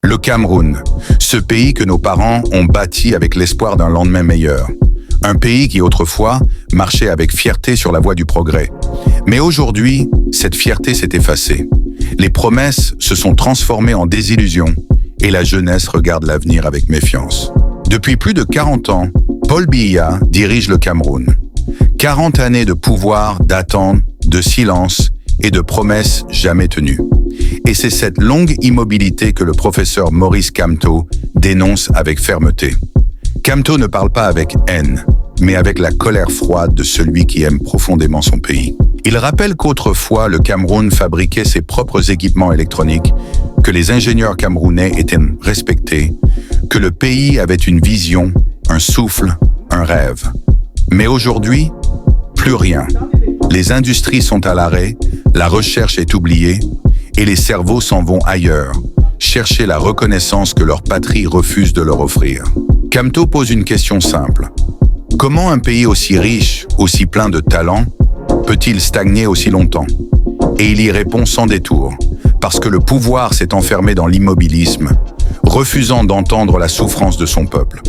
Le Cameroun, ce pays que nos parents ont bâti avec l'espoir d'un lendemain meilleur. Un pays qui autrefois marchait avec fierté sur la voie du progrès. Mais aujourd'hui, cette fierté s'est effacée. Les promesses se sont transformées en désillusions et la jeunesse regarde l'avenir avec méfiance. Depuis plus de 40 ans, Paul Biya dirige le Cameroun. 40 années de pouvoir, d'attente, de silence et de promesses jamais tenues. Et c'est cette longue immobilité que le professeur Maurice Kamto dénonce avec fermeté. Kamto ne parle pas avec haine, mais avec la colère froide de celui qui aime profondément son pays. Il rappelle qu'autrefois, le Cameroun fabriquait ses propres équipements électroniques, que les ingénieurs camerounais étaient respectés, que le pays avait une vision, un souffle, un rêve. Mais aujourd'hui, plus rien. Les industries sont à l'arrêt, la recherche est oubliée, et les cerveaux s'en vont ailleurs, chercher la reconnaissance que leur patrie refuse de leur offrir. Kamto pose une question simple. Comment un pays aussi riche, aussi plein de talent, peut-il stagner aussi longtemps? Et il y répond sans détour, parce que le pouvoir s'est enfermé dans l'immobilisme, refusant d'entendre la souffrance de son peuple.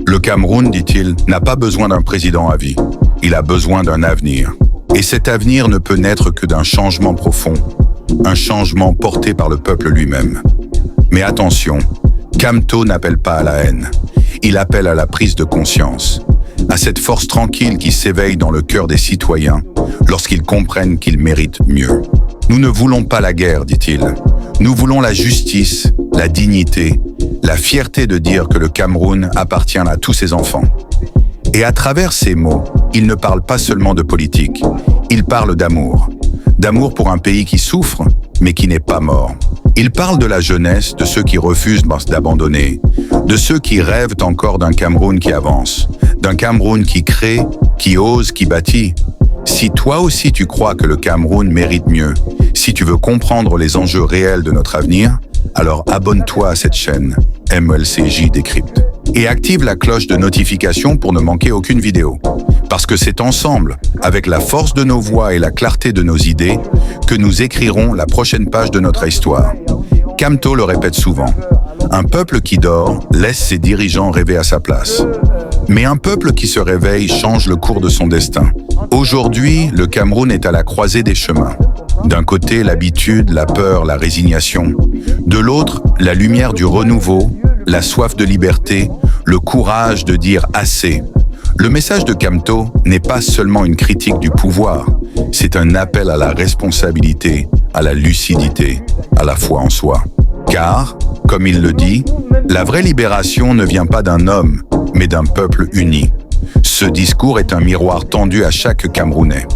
Le Cameroun, dit-il, n'a pas besoin d'un président à vie, il a besoin d'un avenir. Et cet avenir ne peut naître que d'un changement profond, un changement porté par le peuple lui-même. Mais attention, Kamto n'appelle pas à la haine, il appelle à la prise de conscience, à cette force tranquille qui s'éveille dans le cœur des citoyens lorsqu'ils comprennent qu'ils méritent mieux. Nous ne voulons pas la guerre, dit-il. Nous voulons la justice, la dignité, la fierté de dire que le Cameroun appartient à tous ses enfants. Et à travers ces mots, il ne parle pas seulement de politique, il parle d'amour. D'amour pour un pays qui souffre, mais qui n'est pas mort. Il parle de la jeunesse, de ceux qui refusent d'abandonner, de ceux qui rêvent encore d'un Cameroun qui avance, d'un Cameroun qui crée, qui ose, qui bâtit. Si toi aussi tu crois que le Cameroun mérite mieux, si tu veux comprendre les enjeux réels de notre avenir, alors abonne-toi à cette chaîne, MLCJ Décrypte. Et active la cloche de notification pour ne manquer aucune vidéo. Parce que c'est ensemble, avec la force de nos voix et la clarté de nos idées, que nous écrirons la prochaine page de notre histoire. Kamto le répète souvent, un peuple qui dort laisse ses dirigeants rêver à sa place. Mais un peuple qui se réveille change le cours de son destin. Aujourd'hui, le Cameroun est à la croisée des chemins. D'un côté, l'habitude, la peur, la résignation. De l'autre, la lumière du renouveau, la soif de liberté, le courage de dire assez. Le message de Kamto n'est pas seulement une critique du pouvoir, c'est un appel à la responsabilité, à la lucidité, à la foi en soi. Car, comme il le dit, la vraie libération ne vient pas d'un homme, mais d'un peuple uni. Ce discours est un miroir tendu à chaque Camerounais.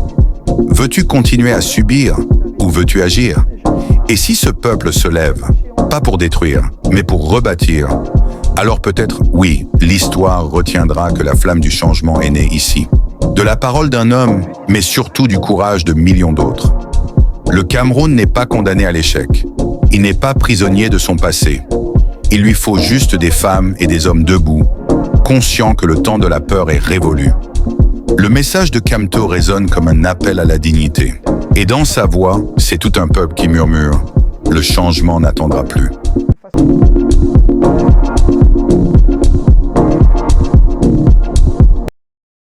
Veux-tu continuer à subir ou veux-tu agir? Et si ce peuple se lève, pas pour détruire, mais pour rebâtir, alors peut-être, oui, l'histoire retiendra que la flamme du changement est née ici. De la parole d'un homme, mais surtout du courage de millions d'autres. Le Cameroun n'est pas condamné à l'échec. Il n'est pas prisonnier de son passé. Il lui faut juste des femmes et des hommes debout, conscients que le temps de la peur est révolu. Le message de Kamto résonne comme un appel à la dignité. Et dans sa voix, c'est tout un peuple qui murmure « Le changement n'attendra plus ».